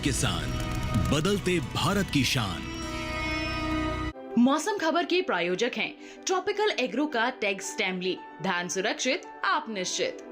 किसान, बदलते भारत की शान। मौसम खबर के प्रायोजक हैं ट्रॉपिकल एग्रो का टैग स्टैमली। धान सुरक्षित, आप निश्चित।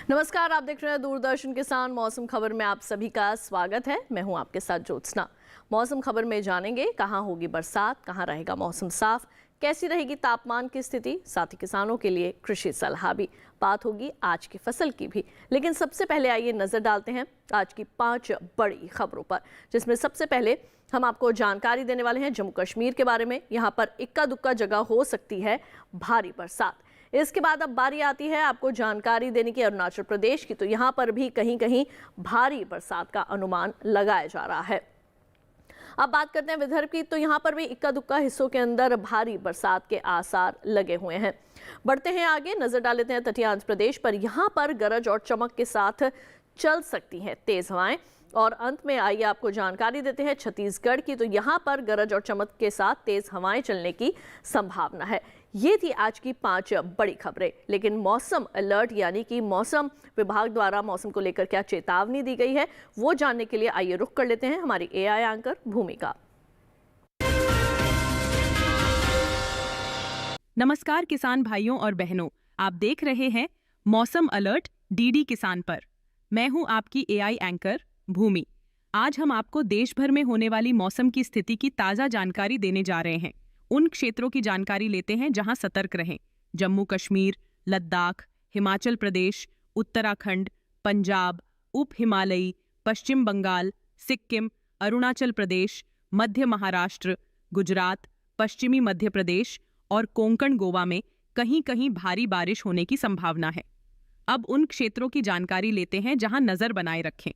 नमस्कार, आप देख रहे हैं दूरदर्शन किसान। मौसम खबर में आप सभी का स्वागत है। मैं हूं आपके साथ ज्योत्सना। मौसम खबर में जानेंगे कहां होगी बरसात, कहां रहेगा मौसम साफ, कैसी रहेगी तापमान की स्थिति, साथ ही किसानों के लिए कृषि सलाह भी। बात होगी आज की फसल की भी, लेकिन सबसे पहले आइए नजर डालते हैं आज की 5 बड़ी खबरों पर, जिसमें सबसे पहले हम आपको जानकारी देने वाले हैं जम्मू कश्मीर के बारे में। यहाँ पर इक्का दुक्का जगह हो सकती है भारी बरसात। इसके बाद अब बारी आती है आपको जानकारी देने की अरुणाचल प्रदेश की, तो यहाँ पर भी कहीं कहीं भारी बरसात का अनुमान लगाया जा रहा है। अब बात करते हैं विदर्भ की, तो यहाँ पर भी इक्का दुक्का हिस्सों के अंदर भारी बरसात के आसार लगे हुए हैं। बढ़ते हैं आगे, नजर डाल लेते हैं तटीय आंध्र प्रदेश पर। यहाँ पर गरज और चमक के साथ चल सकती हैं तेज हवाएं। और अंत में आइए आपको जानकारी देते हैं छत्तीसगढ़ की, तो यहाँ पर गरज और चमक के साथ तेज हवाएं चलने की संभावना है। ये थी आज की 5 बड़ी खबरें, लेकिन मौसम अलर्ट यानी कि मौसम विभाग द्वारा मौसम को लेकर क्या चेतावनी दी गई है, वो जानने के लिए आइए रुख कर लेते हैं हमारी एआई एंकर भूमि का। नमस्कार किसान भाइयों और बहनों, आप देख रहे हैं मौसम अलर्ट डीडी किसान पर। मैं हूं आपकी एआई एंकर भूमि। आज हम आपको देश भर में होने वाली मौसम की स्थिति की ताजा जानकारी देने जा रहे हैं। उन क्षेत्रों की जानकारी लेते हैं जहां सतर्क रहें। जम्मू कश्मीर, लद्दाख, हिमाचल प्रदेश, उत्तराखंड, पंजाब, उप हिमालयी, पश्चिम बंगाल, सिक्किम, अरुणाचल प्रदेश, मध्य महाराष्ट्र, गुजरात, पश्चिमी मध्य प्रदेश और कोंकण गोवा में कहीं कहीं भारी बारिश होने की संभावना है। अब उन क्षेत्रों की जानकारी लेते हैं जहां नजर बनाए रखें।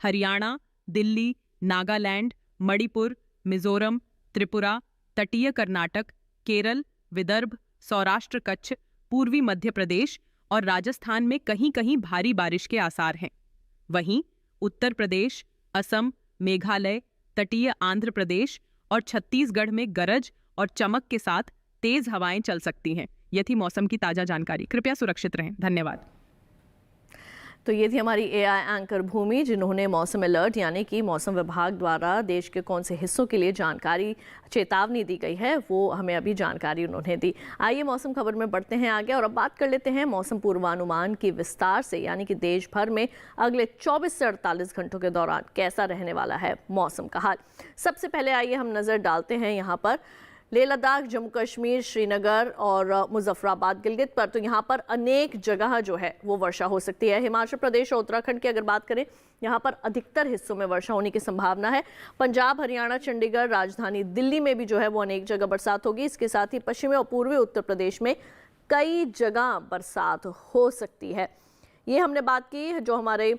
हरियाणा, दिल्ली, नागालैंड, मणिपुर, मिजोरम, त्रिपुरा, तटीय कर्नाटक, केरल, विदर्भ, सौराष्ट्र कच्छ, पूर्वी मध्य प्रदेश और राजस्थान में कहीं कहीं भारी बारिश के आसार हैं। वहीं उत्तर प्रदेश, असम, मेघालय, तटीय आंध्र प्रदेश और छत्तीसगढ़ में गरज और चमक के साथ तेज हवाएं चल सकती हैं। यह थी मौसम की ताजा जानकारी। कृपया सुरक्षित रहें। धन्यवाद। तो ये थी हमारी एआई एंकर भूमि, जिन्होंने मौसम अलर्ट यानी कि मौसम विभाग द्वारा देश के कौन से हिस्सों के लिए जानकारी चेतावनी दी गई है, वो हमें अभी जानकारी उन्होंने दी। आइए मौसम खबर में बढ़ते हैं आगे और अब बात कर लेते हैं मौसम पूर्वानुमान की विस्तार से, यानी कि देश भर में अगले 24 से 48 घंटों के दौरान कैसा रहने वाला है मौसम का हाल। सबसे पहले आइए हम नज़र डालते हैं यहाँ पर लेह लद्दाख, जम्मू कश्मीर, श्रीनगर और मुजफ्फराबाद, गिलगित पर। तो यहाँ पर अनेक जगह जो है वो वर्षा हो सकती है। हिमाचल प्रदेश और उत्तराखंड की अगर बात करें, यहाँ पर अधिकतर हिस्सों में वर्षा होने की संभावना है। पंजाब, हरियाणा, चंडीगढ़, राजधानी दिल्ली में भी जो है वो अनेक जगह बरसात होगी। इसके साथ ही पश्चिमी और पूर्वी उत्तर प्रदेश में कई जगह बरसात हो सकती है। ये हमने बात की जो हमारे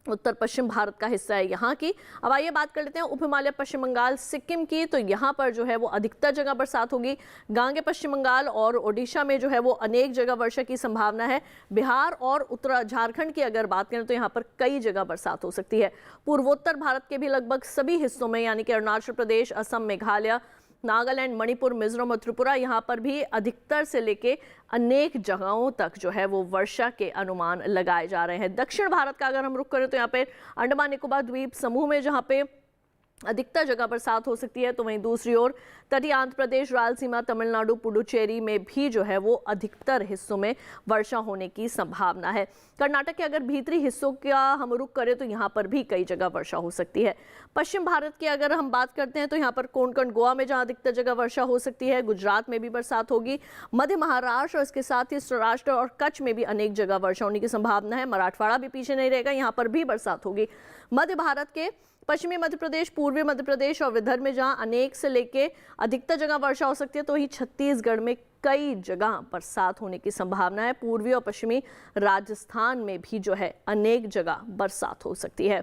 उत्तर पश्चिम भारत का हिस्सा है यहाँ की। अब आइए बात कर लेते हैं उप हिमालय, पश्चिम बंगाल, सिक्किम की। तो यहाँ पर जो है वो अधिकतर जगह बरसात होगी। गांगे पश्चिम बंगाल और ओडिशा में जो है वो अनेक जगह वर्षा की संभावना है। बिहार और उत्तर झारखंड की अगर बात करें तो यहाँ पर कई जगह बरसात हो सकती है। पूर्वोत्तर भारत के भी लगभग सभी हिस्सों में, यानी कि अरुणाचल प्रदेश, असम, मेघालय, नागालैंड, मणिपुर, मिजोरम और त्रिपुरा, यहाँ पर भी अधिकतर से लेके अनेक जगहों तक जो है वो वर्षा के अनुमान लगाए जा रहे हैं। दक्षिण भारत का अगर हम रुख करें तो यहाँ पे अंडमान निकोबार द्वीप समूह में जहाँ पे अधिकतर जगह बरसात हो सकती है, तो वहीं दूसरी ओर तटीय आंध्र प्रदेश, रायलसीमा, तमिलनाडु, पुडुचेरी में भी जो है वो अधिकतर हिस्सों में वर्षा होने की संभावना है। कर्नाटक के अगर भीतरी हिस्सों का हम रुख करें तो यहाँ पर भी कई जगह वर्षा हो सकती है। पश्चिम भारत की अगर हम बात करते हैं तो यहाँ पर कोंकण गोवा में जहाँ अधिकतर जगह वर्षा हो सकती है। गुजरात में भी बरसात होगी। मध्य महाराष्ट्र और इसके साथ ही सौराष्ट्र और कच्छ में भी अनेक जगह वर्षा होने की संभावना है। मराठवाड़ा भी पीछे नहीं रहेगा, यहाँ पर भी बरसात होगी। मध्य भारत के पश्चिमी मध्य प्रदेश, पूर्वी मध्य प्रदेश और विदर्भ में जहां अनेक से लेके अधिकतर जगह वर्षा हो सकती है, तो वहीं छत्तीसगढ़ में कई जगह बरसात होने की संभावना है। पूर्वी और पश्चिमी राजस्थान में भी जो है अनेक जगह बरसात हो सकती है।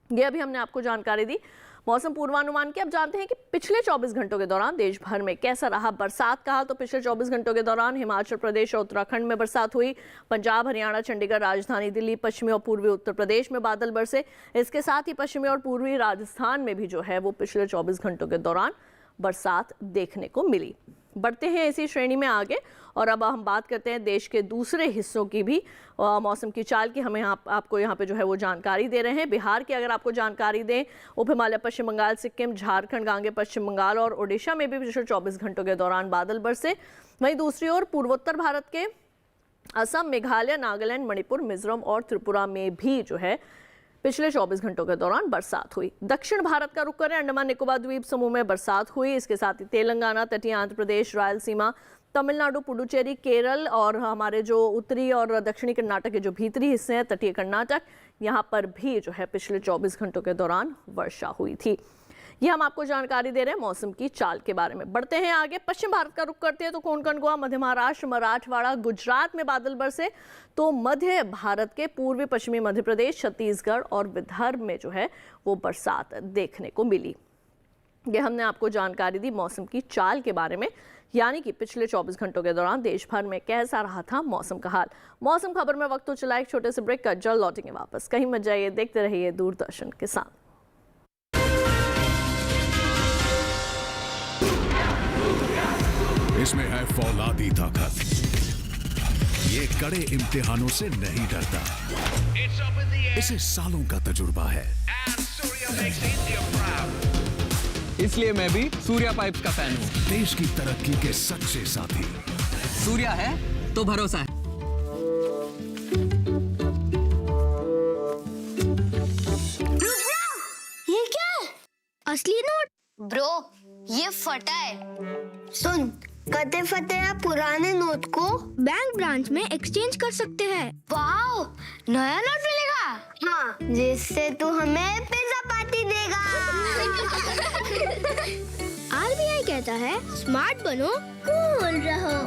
ये अभी हमने आपको जानकारी दी मौसम पूर्वानुमान के अब जानते हैं कि पिछले 24 घंटों के दौरान देश भर में कैसा रहा बरसात का हाल। तो पिछले 24 घंटों के दौरान हिमाचल प्रदेश और उत्तराखंड में बरसात हुई। पंजाब, हरियाणा, चंडीगढ़, राजधानी दिल्ली, पश्चिमी और पूर्वी उत्तर प्रदेश में बादल बरसे। इसके साथ ही पश्चिमी और पूर्वी राजस्थान में भी जो है वो पिछले 24 घंटों के दौरान बरसात देखने को मिली। बढ़ते हैं इसी श्रेणी में आगे और अब हम बात करते हैं देश के दूसरे हिस्सों की भी मौसम की चाल की। हमें आपको यहाँ पे जो है वो जानकारी दे रहे हैं। बिहार की अगर आपको जानकारी दें, उप हिमालय, पश्चिम बंगाल, सिक्किम, झारखंड, गांगे पश्चिम बंगाल और ओडिशा में भी पिछले 24 घंटों के दौरान बादल बरसे। वहीं दूसरी ओर पूर्वोत्तर भारत के असम, मेघालय, नागालैंड, मणिपुर, मिजोरम और त्रिपुरा में भी जो है पिछले 24 घंटों के दौरान बरसात हुई। दक्षिण भारत का रुख करें, अंडमान निकोबार द्वीप समूह में बरसात हुई। इसके साथ ही तेलंगाना, तटीय आंध्र प्रदेश, रायलसीमा, तमिलनाडु, पुडुचेरी, केरल और हमारे जो उत्तरी और दक्षिणी कर्नाटक के जो भीतरी हिस्से हैं, तटीय कर्नाटक, यहाँ पर भी जो है पिछले 24 घंटों के दौरान वर्षा हुई थी। ये हम आपको जानकारी दे रहे हैं मौसम की चाल के बारे में। बढ़ते हैं आगे, पश्चिम भारत का रुख करते हैं तो कोंकण, गोवा, मध्य महाराष्ट्र, मराठवाड़ा, गुजरात में बादल बरसे। तो मध्य भारत के पूर्वी पश्चिमी मध्य प्रदेश, छत्तीसगढ़ और विदर्भ में जो है वो बरसात देखने को मिली। ये हमने आपको जानकारी दी मौसम की चाल के बारे में, यानी कि पिछले 24 घंटों के दौरान देश भर में कैसा रहा था मौसम का हाल। मौसम खबर में वक्त तो चला एक छोटे से ब्रेक का, जल्द लौटेंगे वापस। कहीं मत जाइए, देखते रहिए दूरदर्शन किसान। इसमें है फौलादी ताकत, ये कड़े इम्तिहानों से नहीं डरता, इसे सालों का तजुर्बा है। इसलिए मैं भी सूर्या पाइप्स का फैन हूँ। देश की तरक्की के सच्चे साथी। सूर्या है तो भरोसा है। ये क्या है? असली नोट? ब्रो, ये फटा है। सुन, कते फटे पुराने नोट को बैंक ब्रांच में एक्सचेंज कर सकते हैं। वाओ, नया नोट मिलेगा? हाँ, जिससे तू हमें पिज्जा पार्टी देगा। आरबीआई कहता है स्मार्ट बनो, कूल रहो।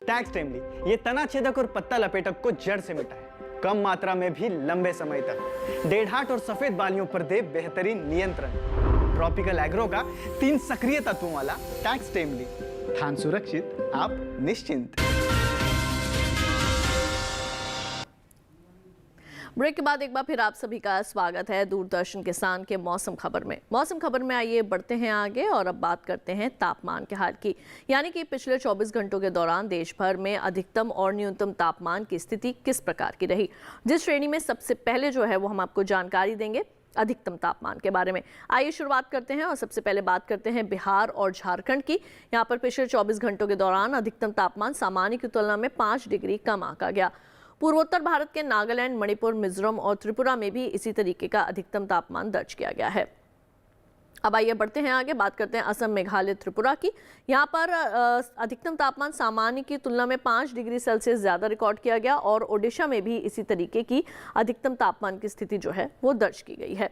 टैक्स टाइमली ये तना छेदक और पत्ता लपेटक को जड़ से मिटाए, कम मात्रा में भी लंबे समय तक। डेढ़ाट और सफेद बालियों पर दे बेहतरीन नियंत्रण। ट्रॉपिकल एग्रो का 3 सक्रिय तत्वों वाला टैक्स टाइमली, धान सुरक्षित, आप निश्चिंत। ब्रेक के बाद एक बार फिर आप सभी का स्वागत है दूरदर्शन किसान के मौसम खबर में। मौसम खबर में आइए बढ़ते हैं आगे और अब बात करते हैं तापमान के हाल की, यानी कि पिछले 24 घंटों के दौरान देश भर में अधिकतम और न्यूनतम तापमान की स्थिति किस प्रकार की रही। जिस श्रेणी में सबसे पहले जो है वो हम आपको जानकारी देंगे अधिकतम तापमान के बारे में। आइए शुरुआत करते हैं और सबसे पहले बात करते हैं बिहार और झारखंड की। यहाँ पर पिछले 24 घंटों के दौरान अधिकतम तापमान सामान्य की तुलना में 5 डिग्री कम आंका गया। पूर्वोत्तर भारत के नागालैंड, मणिपुर, मिजोरम और त्रिपुरा में भी इसी तरीके का अधिकतम तापमान दर्ज किया गया है। अब आइए बढ़ते हैं आगे, बात करते हैं असम, मेघालय, त्रिपुरा की। यहाँ पर अधिकतम तापमान सामान्य की तुलना में 5 डिग्री सेल्सियस ज़्यादा रिकॉर्ड किया गया और ओडिशा में भी इसी तरीके की अधिकतम तापमान की स्थिति जो है वो दर्ज की गई है।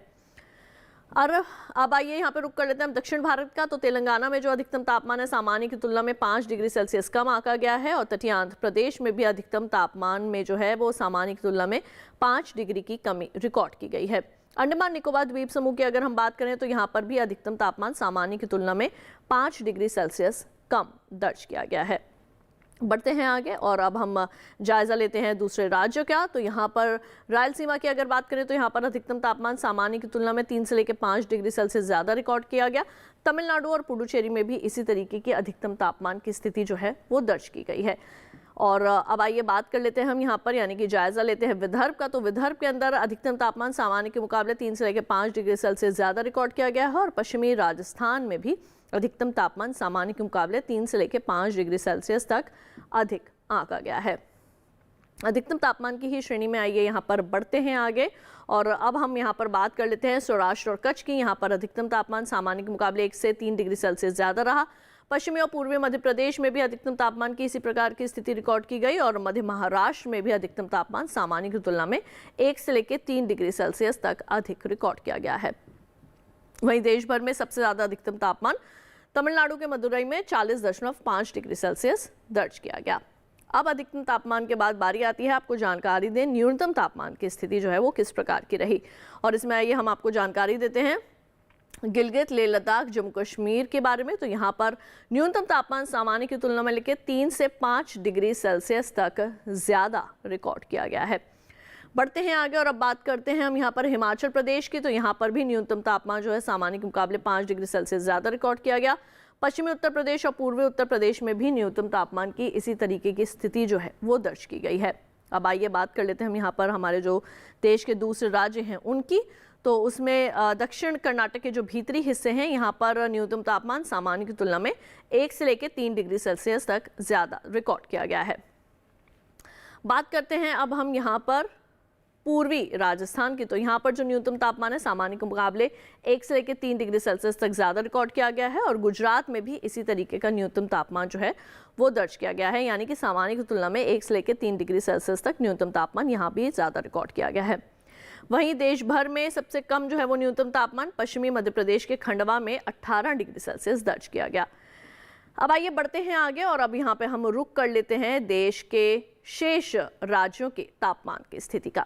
और अब आइए यहाँ पे रुक कर लेते हैं हम दक्षिण भारत का। तो तेलंगाना में जो अधिकतम तापमान है सामान्य की तुलना में 5 डिग्री सेल्सियस कम आंका गया है और तटीय आंध्र प्रदेश में भी अधिकतम तापमान में जो है वो सामान्य की तुलना में 5 डिग्री की कमी रिकॉर्ड की गई है। अंडमान निकोबार द्वीप समूह की अगर हम बात करें तो यहाँ पर भी अधिकतम तापमान सामान्य की तुलना में 5 डिग्री सेल्सियस कम दर्ज किया गया है। बढ़ते हैं आगे और अब हम जायजा लेते हैं दूसरे राज्यों का। तो यहाँ पर रायलसीमा की अगर बात करें तो यहाँ पर अधिकतम तापमान सामान्य की तुलना में 3 से लेकर 5 डिग्री सेल्सियस ज़्यादा रिकॉर्ड किया गया। तमिलनाडु और पुडुचेरी में भी इसी तरीके की अधिकतम तापमान की स्थिति जो है वो दर्ज की गई है। और अब आइए बात कर लेते हैं हम यहाँ पर, यानी कि जायजा लेते हैं विदर्भ का। तो विदर्भ के अंदर अधिकतम तापमान सामान्य के मुकाबले 3 से लेकर 5 डिग्री सेल्सियस ज़्यादा रिकॉर्ड किया गया है और पश्चिमी राजस्थान में भी अधिकतम तापमान सामान्य के मुकाबले 3 से लेकर 5 डिग्री सेल्सियस तक अधिक आंका गया है। अधिकतम तापमान की ही श्रेणी में आइए यहाँ पर बढ़ते हैं आगे और अब हम यहाँ पर बात कर लेते हैं सौराष्ट्र और कच्छ की। यहाँ पर अधिकतम तापमान सामान्य के मुकाबले 1 से 3 डिग्री सेल्सियस ज़्यादा रहा। पश्चिमी और पूर्वी मध्य प्रदेश में भी अधिकतम तापमान की इसी प्रकार की स्थिति रिकॉर्ड की गई और मध्य महाराष्ट्र में भी अधिकतम तापमान सामान्य की तुलना में 1 से लेकर 3 डिग्री सेल्सियस तक अधिक रिकॉर्ड किया गया है। वहीं देश भर में सबसे ज़्यादा अधिकतम तापमान तमिलनाडु के मदुरई में 40.5 डिग्री सेल्सियस दर्ज किया गया। अब अधिकतम तापमान के बाद बारी आती है आपको जानकारी दें न्यूनतम तापमान की स्थिति जो है वो किस प्रकार की रही। और इसमें आइए हम आपको जानकारी देते हैं गिलगित लेह लद्दाख जम्मू कश्मीर के बारे में। तो यहाँ पर न्यूनतम तापमान सामान्य की तुलना में लेकर 3 से 5 डिग्री सेल्सियस तक ज़्यादा रिकॉर्ड किया गया है। बढ़ते हैं आगे और अब बात करते हैं हम यहाँ पर हिमाचल प्रदेश की। तो यहाँ पर भी न्यूनतम तापमान जो है सामान्य के मुकाबले 5 डिग्री सेल्सियस ज़्यादा रिकॉर्ड किया गया। पश्चिमी उत्तर प्रदेश और पूर्वी उत्तर प्रदेश में भी न्यूनतम तापमान की इसी तरीके की स्थिति जो है वो दर्ज की गई है। अब आइए बात कर लेते हैं हम यहाँ पर हमारे जो देश के दूसरे राज्य हैं उनकी। तो उसमें दक्षिण कर्नाटक के जो भीतरी हिस्से हैं यहाँ पर न्यूनतम तापमान सामान्य की तुलना में 1 से लेकर 3 डिग्री सेल्सियस तक ज़्यादा रिकॉर्ड किया गया है। बात करते हैं अब हम यहाँ पर पूर्वी राजस्थान की। तो यहाँ पर जो न्यूनतम तापमान है सामान्य के मुकाबले 1 से लेकर 3 डिग्री सेल्सियस तक ज़्यादा रिकॉर्ड किया गया है। और गुजरात में भी इसी तरीके का न्यूनतम तापमान जो है वो दर्ज किया गया है, यानी कि सामान्य की तुलना में 1 से लेकर 3 डिग्री सेल्सियस तक न्यूनतम तापमान यहाँ भी ज़्यादा रिकॉर्ड किया गया है। वहीं देश भर में सबसे कम जो है वो न्यूनतम तापमान पश्चिमी मध्य प्रदेश के खंडवा में 18 डिग्री सेल्सियस दर्ज किया गया। अब आइए बढ़ते हैं आगे और अब यहाँ पे हम रुक कर लेते हैं देश के शेष राज्यों के तापमान की स्थिति का।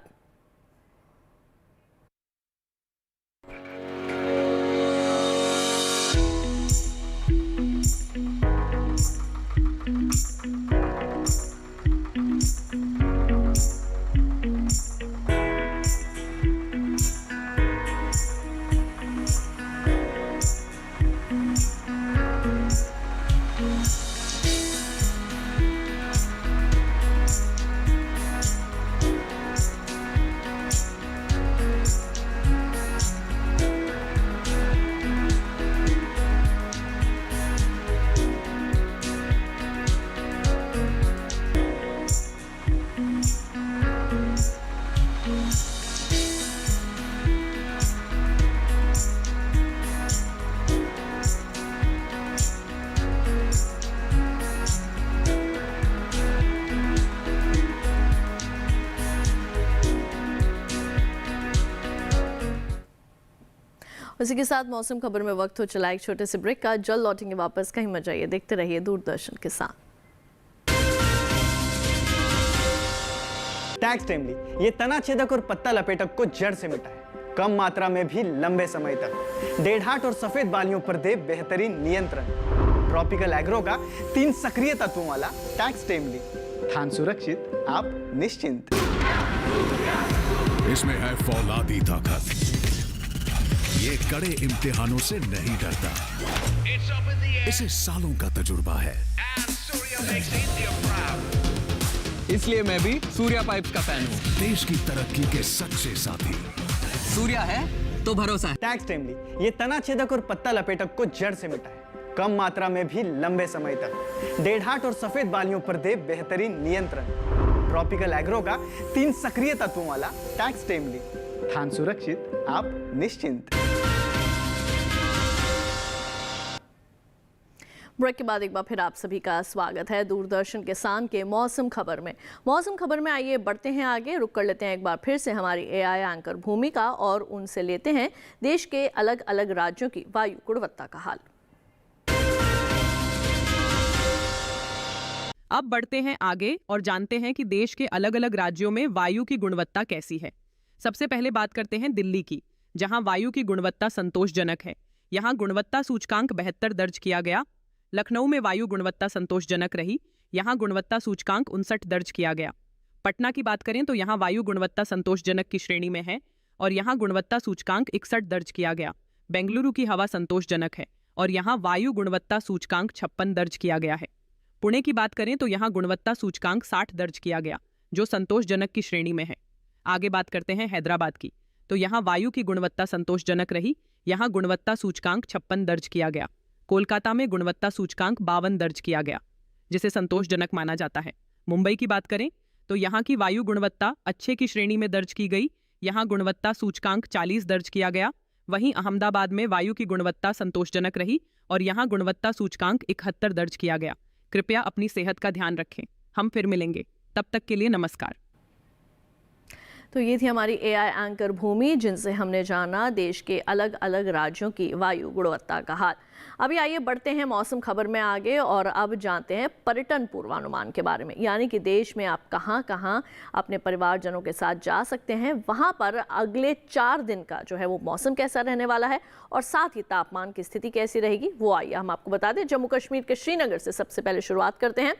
इसी के साथ मौसम खबर में वक्त हो चला एक छोटे से ब्रेक का। जल्द लौटेंगे वापस, कहीं मत जाइए, देखते रहिए दूरदर्शन के साथ। टैक्स टाइमली ये तना छेदक और पत्ता लपेटक को जड़ से मिटाए, कम मात्रा में भी लंबे समय तक। डेढ़ाट और सफेद बालियों पर दे बेहतरीन नियंत्रण। ट्रॉपिकल एग्रो का 3 सक्रिय तत्वों वाला टैक्स टाइमली, धान सुरक्षित, आप निश्चिंत। इसमें है फौलादी ताकत, ये कड़े इम्तिहानों से नहीं डरता, इसे सालों का तजुर्बा है। इसलिए मैं भी सूर्या पाइप्स का फैन हूँ। देश की तरक्की के सच्चे साथी। सूर्या है तो भरोसा है। टैक्स टाइमली ये तना छेदक और पत्ता लपेटक को जड़ से मिटाए, कम मात्रा में भी लंबे समय तक। डेढ़ाट और सफेद बालियों पर दे बेहतरीन नियंत्रण। ट्रॉपिकल एग्रो का 3 सक्रिय तत्वों वाला टैक्स टाइमली, धान सुरक्षित, आप निश्चिंत। ब्रेक के बाद एक बार फिर आप सभी का स्वागत है दूरदर्शन किसान के मौसम खबर में। मौसम खबर में आइए बढ़ते हैं आगे, रुक कर लेते हैं एक बार फिर से हमारी एआई एंकर भूमिका और उनसे लेते हैं देश के अलग अलग राज्यों की वायु गुणवत्ता का हाल। अब बढ़ते हैं आगे और जानते हैं कि देश के अलग अलग राज्यों में वायु की गुणवत्ता कैसी है। सबसे पहले बात करते हैं दिल्ली की, जहां वायु की गुणवत्ता संतोषजनक है। यहां गुणवत्ता सूचकांक 72 दर्ज किया गया। लखनऊ में वायु गुणवत्ता संतोषजनक रही, यहां गुणवत्ता सूचकांक 59 दर्ज किया गया। पटना की बात करें तो यहां वायु गुणवत्ता संतोषजनक की श्रेणी में है और यहां गुणवत्ता सूचकांक 61 दर्ज किया गया। बेंगलुरु की हवा संतोषजनक है और यहां वायु गुणवत्ता सूचकांक 56 दर्ज किया गया है। पुणे की बात करें तो यहां गुणवत्ता सूचकांक 60 दर्ज किया गया, जो संतोषजनक की श्रेणी में है। आगे बात करते हैं हैदराबाद की, तो यहां वायु की गुणवत्ता संतोषजनक रही, यहां गुणवत्ता सूचकांक 56 दर्ज किया गया। कोलकाता में गुणवत्ता सूचकांक 52 दर्ज किया गया, जिसे संतोषजनक माना जाता है। मुंबई की बात करें तो यहां की वायु गुणवत्ता अच्छे की श्रेणी में दर्ज की गई, यहां गुणवत्ता सूचकांक 40 दर्ज किया गया। वहीं अहमदाबाद में वायु की गुणवत्ता संतोषजनक रही और यहां गुणवत्ता सूचकांक 71 दर्ज किया गया। कृपया अपनी सेहत का ध्यान रखें। हम फिर मिलेंगे, तब तक के लिए नमस्कार। तो ये थी हमारी एआई एंकर भूमि, जिनसे हमने जाना देश के अलग अलग राज्यों की वायु गुणवत्ता का हाल। अभी आइए बढ़ते हैं मौसम खबर में आगे और अब जानते हैं पर्यटन पूर्वानुमान के बारे में, यानी कि देश में आप कहां कहां अपने परिवारजनों के साथ जा सकते हैं, वहां पर अगले 4 दिन का जो है वो मौसम कैसा रहने वाला है और साथ ही तापमान की स्थिति कैसी रहेगी, वो आइए हम आपको बता दें। जम्मू कश्मीर के श्रीनगर से सबसे पहले शुरुआत करते हैं।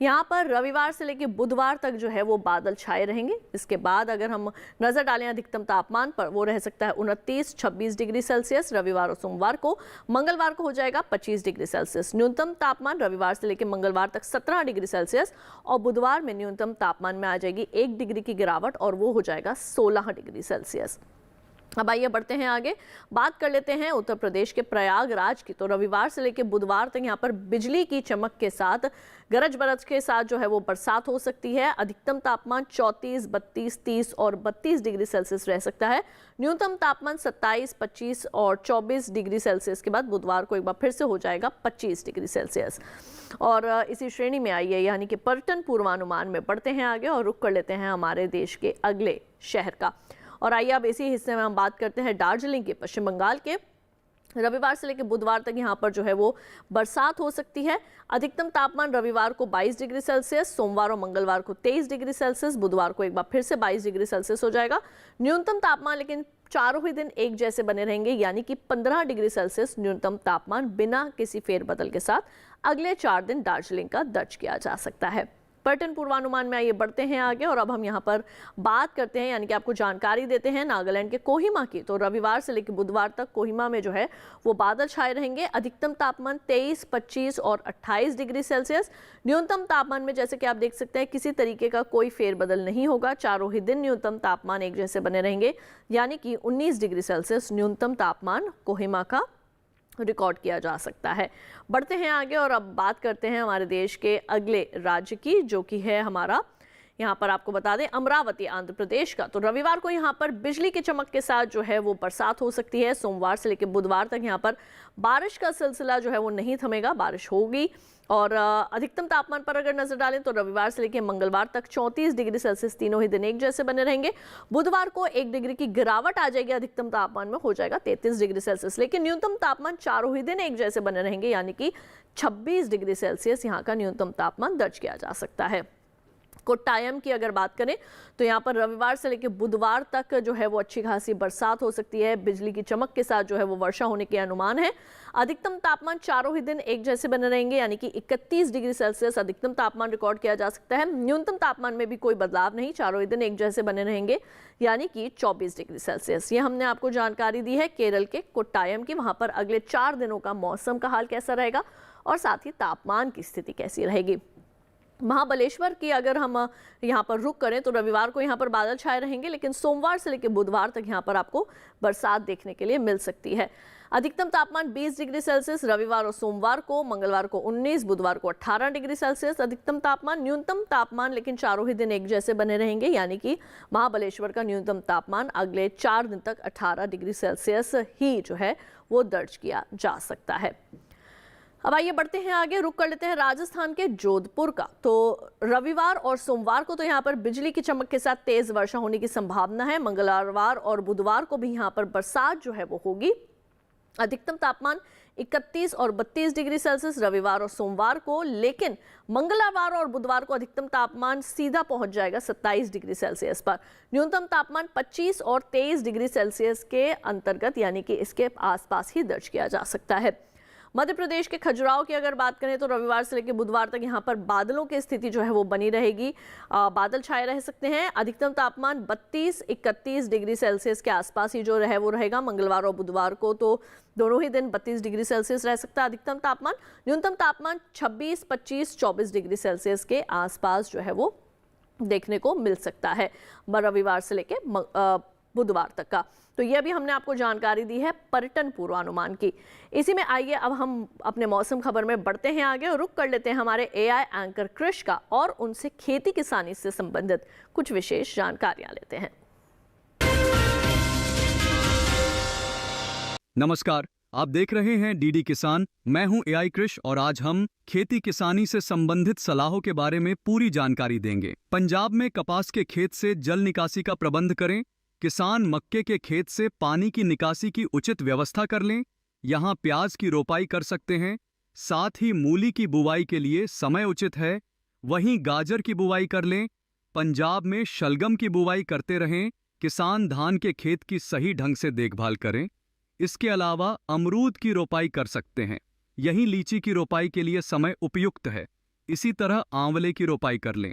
यहाँ पर रविवार से लेकर बुधवार तक जो है वो बादल छाए रहेंगे। इसके बाद अगर हम नजर डालें अधिकतम तापमान पर, वो रह सकता है 29-26 डिग्री सेल्सियस रविवार और सोमवार को। मंगलवार को हो जाएगा 25 डिग्री सेल्सियस। न्यूनतम तापमान रविवार से लेकर मंगलवार तक 17 डिग्री सेल्सियस और बुधवार में न्यूनतम तापमान में आ जाएगी 1 डिग्री की गिरावट और वो हो जाएगा 16 डिग्री सेल्सियस। अब आइए बढ़ते हैं आगे, बात कर लेते हैं उत्तर प्रदेश के प्रयागराज की। तो रविवार से लेकर बुधवार तक यहाँ पर बिजली की चमक के साथ, गरज बरज के साथ जो है वो बरसात हो सकती है। अधिकतम तापमान 34, 32, 30 और 32 डिग्री सेल्सियस रह सकता है। न्यूनतम तापमान 27, 25 और 24 डिग्री सेल्सियस के बाद बुधवार को एक बार फिर से हो जाएगा 25 डिग्री सेल्सियस। और इसी श्रेणी में आइए यानी कि पर्यटन पूर्वानुमान में बढ़ते हैं आगे और रुख कर लेते हैं हमारे देश के अगले शहर का। और आइए अब इसी हिस्से में हम बात करते हैं दार्जिलिंग के, पश्चिम बंगाल के। रविवार से लेकर बुधवार तक यहाँ पर जो है वो बरसात हो सकती है। अधिकतम तापमान रविवार को 22 डिग्री सेल्सियस, सोमवार और मंगलवार को 23 डिग्री सेल्सियस, बुधवार को एक बार फिर से 22 डिग्री सेल्सियस हो जाएगा। न्यूनतम तापमान लेकिन चारों ही दिन एक जैसे बने रहेंगे, यानी कि 15 डिग्री सेल्सियस न्यूनतम तापमान बिना किसी फेरबदल के साथ अगले 4 दिन दार्जिलिंग का दर्ज किया जा सकता है। पर्यटन पूर्वानुमान में आइए बढ़ते हैं आगे और अब हम यहाँ पर बात करते हैं, यानी कि आपको जानकारी देते हैं नागालैंड के कोहिमा की। तो रविवार से लेकर बुधवार तक कोहिमा में जो है वो बादल छाए रहेंगे। अधिकतम तापमान 23, 25 और 28 डिग्री सेल्सियस। न्यूनतम तापमान में जैसे कि आप देख सकते हैं किसी तरीके का कोई फेरबदल नहीं होगा। चारों ही दिन न्यूनतम तापमान एक जैसे बने रहेंगे, यानी कि 19 डिग्री सेल्सियस न्यूनतम तापमान कोहिमा का रिकॉर्ड किया जा सकता है। बढ़ते हैं आगे और अब बात करते हैं हमारे देश के अगले राज्य की, जो कि है हमारा, यहाँ पर आपको बता दें, अमरावती, आंध्र प्रदेश का। तो रविवार को यहाँ पर बिजली की चमक के साथ जो है वो बरसात हो सकती है। सोमवार से लेकर बुधवार तक यहाँ पर बारिश का सिलसिला जो है वो नहीं थमेगा, बारिश होगी। और अधिकतम तापमान पर अगर नजर डालें तो रविवार से लेकर मंगलवार तक 34 डिग्री सेल्सियस तीनों ही दिन एक जैसे बने रहेंगे। बुधवार को 1 डिग्री की गिरावट आ जाएगी, अधिकतम तापमान में हो जाएगा 33 डिग्री सेल्सियस, लेकिन न्यूनतम तापमान चारों ही दिन एक जैसे बने रहेंगे, यानी कि 26 डिग्री सेल्सियस यहाँ का न्यूनतम तापमान दर्ज किया जा सकता है। कोट्टायम की अगर बात करें तो यहाँ पर रविवार से लेकर बुधवार तक जो है वो अच्छी खासी बरसात हो सकती है। बिजली की चमक के साथ जो है वो वर्षा होने के अनुमान है। अधिकतम तापमान चारों ही दिन एक जैसे बने रहेंगे, यानी कि 31 डिग्री सेल्सियस अधिकतम तापमान रिकॉर्ड किया जा सकता है। न्यूनतम तापमान में भी कोई बदलाव नहीं, चारों ही दिन एक जैसे बने रहेंगे, यानी कि 24 डिग्री सेल्सियस। ये हमने आपको जानकारी दी है केरल के कोट्टायम की। वहां पर अगले 4 दिनों का मौसम का हाल कैसा रहेगा और साथ ही तापमान की स्थिति कैसी रहेगी। महाबलेश्वर की अगर हम यहाँ पर रुक करें तो रविवार को यहाँ पर बादल छाए रहेंगे, लेकिन सोमवार से लेकर बुधवार तक यहाँ पर आपको बरसात देखने के लिए मिल सकती है। अधिकतम तापमान 20 डिग्री सेल्सियस रविवार और सोमवार को, मंगलवार को 19, बुधवार को 18 डिग्री सेल्सियस अधिकतम तापमान। न्यूनतम तापमान लेकिन चारों ही दिन एक जैसे बने रहेंगे, यानी कि महाबलेश्वर का न्यूनतम तापमान अगले 4 दिन तक 18 डिग्री सेल्सियस ही जो है वो दर्ज किया जा सकता है। अब आइए बढ़ते हैं आगे, रुक कर लेते हैं राजस्थान के जोधपुर का। तो रविवार और सोमवार को तो यहाँ पर बिजली की चमक के साथ तेज वर्षा होने की संभावना है। मंगलवार और बुधवार को भी यहाँ पर बरसात जो है वो होगी। अधिकतम तापमान 31 और 32 डिग्री सेल्सियस रविवार और सोमवार को, लेकिन मंगलवार और बुधवार को अधिकतम तापमान सीधा पहुंच जाएगा 27 डिग्री सेल्सियस पर। न्यूनतम तापमान 25 और 23 डिग्री सेल्सियस के अंतर्गत, यानी कि इसके आसपास ही दर्ज किया जा सकता है। मध्य प्रदेश के खजुराहो की अगर बात करें तो रविवार से लेकर बुधवार तक यहाँ पर बादलों की स्थिति जो है वो बनी रहेगी। बादल छाए रह सकते हैं। अधिकतम तापमान 32-31 डिग्री सेल्सियस के आसपास ही जो वो रहेगा। मंगलवार और बुधवार को तो दोनों ही दिन 32 डिग्री सेल्सियस रह सकता है अधिकतम तापमान। न्यूनतम तापमान 26, 25, 24 डिग्री सेल्सियस के आसपास जो है वो देखने को मिल सकता है रविवार से लेकर बुधवार तक का। तो ये भी हमने आपको जानकारी दी है पर्यटन पूर्वानुमान की। इसी में आइए अब हम अपने मौसम खबर में बढ़ते हैं आगे और रुक कर लेते हैं हमारे एआई एंकर कृष का और उनसे खेती किसानी से संबंधित कुछ विशेष जानकारियां लेते हैं। नमस्कार, आप देख रहे हैं डीडी किसान। मैं हूं एआई कृष और आज हम खेती किसानी से संबंधित सलाहों के बारे में पूरी जानकारी देंगे। पंजाब में कपास के खेत से जल निकासी का प्रबंध करें। किसान मक्के के खेत से पानी की निकासी की उचित व्यवस्था कर लें। यहाँ प्याज की रोपाई कर सकते हैं। साथ ही मूली की बुवाई के लिए समय उचित है। वहीं गाजर की बुवाई कर लें। पंजाब में शलगम की बुवाई करते रहें। किसान धान के खेत की सही ढंग से देखभाल करें। इसके अलावा अमरूद की रोपाई कर सकते हैं। यहीं लीची की रोपाई के लिए समय उपयुक्त है। इसी तरह आंवले की रोपाई कर लें।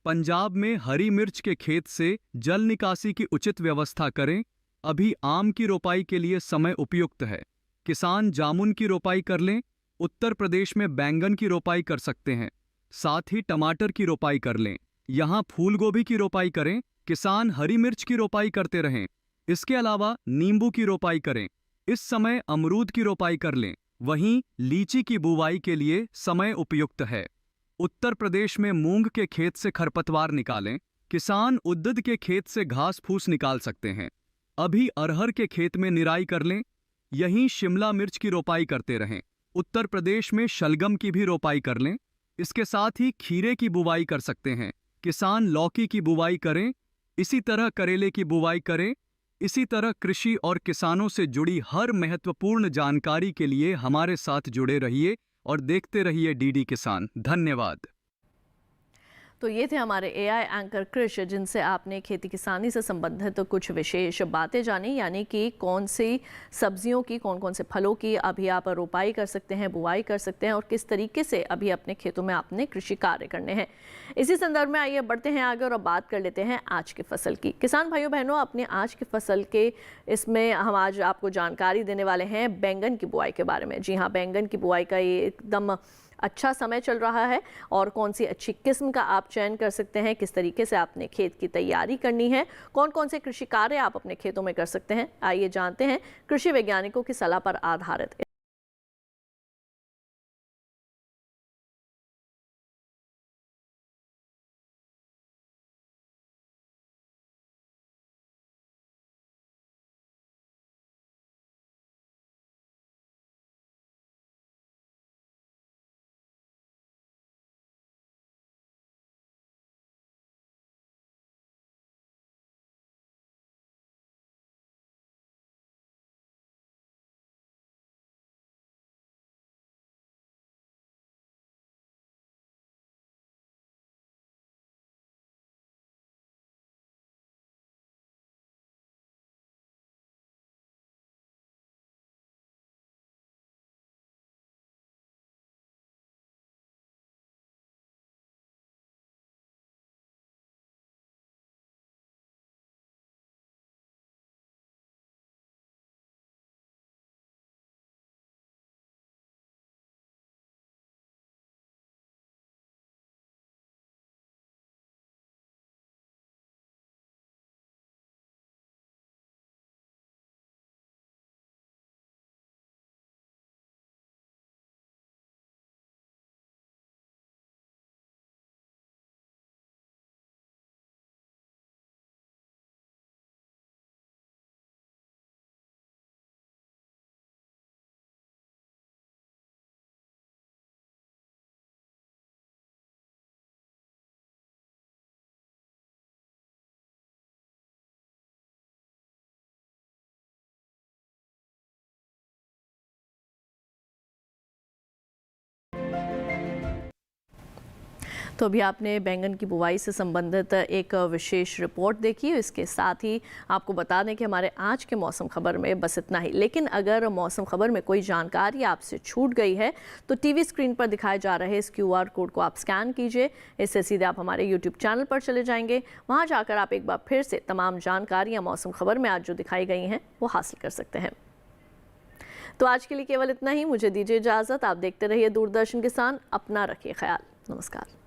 पंजाब में हरी मिर्च के खेत से जल निकासी की उचित व्यवस्था करें। अभी आम की रोपाई के लिए समय उपयुक्त है। किसान जामुन की रोपाई कर लें। उत्तर प्रदेश में बैंगन की रोपाई कर सकते हैं। साथ ही टमाटर की रोपाई कर लें। यहाँ फूल गोभी की रोपाई करें। किसान हरी मिर्च की रोपाई करते रहें। इसके अलावा नींबू की रोपाई करें। इस समय अमरूद की रोपाई कर लें। वहीं लीची की बुवाई के लिए समय उपयुक्त है। उत्तर प्रदेश में मूंग के खेत से खरपतवार निकालें। किसान उद्दद के खेत से घास फूस निकाल सकते हैं। अभी अरहर के खेत में निराई कर लें। यहीं शिमला मिर्च की रोपाई करते रहें। उत्तर प्रदेश में शलगम की भी रोपाई कर लें। इसके साथ ही खीरे की बुवाई कर सकते हैं। किसान लौकी की बुवाई करें। इसी तरह करेले की बुवाई करें। इसी तरह कृषि और किसानों से जुड़ी हर महत्वपूर्ण जानकारी के लिए हमारे साथ जुड़े रहिए और देखते रहिए डीडी किसान। धन्यवाद। तो ये थे हमारे एआई एंकर कृष, जिनसे आपने खेती किसानी से संबंधित कुछ विशेष बातें जानी, यानी कि कौन सी सब्जियों की, कौन कौन से फलों की अभी आप रोपाई कर सकते हैं, बुवाई कर सकते हैं और किस तरीके से अभी अपने खेतों में आपने कृषि कार्य करने हैं। इसी संदर्भ में आइए बढ़ते हैं आगे और अब बात कर लेते हैं आज की फसल की। किसान भाइयों बहनों, अपने आज की फसल के इसमें हम आज आपको जानकारी देने वाले हैं बैंगन की बुआई के बारे में। जी हाँ, बैंगन की बुआई का ये एकदम अच्छा समय चल रहा है और कौन सी अच्छी किस्म का आप चयन कर सकते हैं, किस तरीके से आपने खेत की तैयारी करनी है, कौन कौन से कृषि कार्य आप अपने खेतों में कर सकते हैं, आइए जानते हैं कृषि वैज्ञानिकों की सलाह पर आधारित। तो अभी आपने बैंगन की बुवाई से संबंधित एक विशेष रिपोर्ट देखी। इसके साथ ही आपको बता दें कि हमारे आज के मौसम खबर में बस इतना ही। लेकिन अगर मौसम खबर में कोई जानकारी आपसे छूट गई है तो टीवी स्क्रीन पर दिखाए जा रहे इस QR कोड को आप स्कैन कीजिए। इससे सीधे आप हमारे YouTube चैनल पर चले जाएंगे। वहाँ जाकर आप एक बार फिर से तमाम जानकारियाँ मौसम खबर में आज जो दिखाई गई हैं वो हासिल कर सकते हैं। तो आज के लिए केवल इतना ही। मुझे दीजिए इजाज़त। आप देखते रहिए दूरदर्शन किसान। अपना रखिए ख्याल। नमस्कार।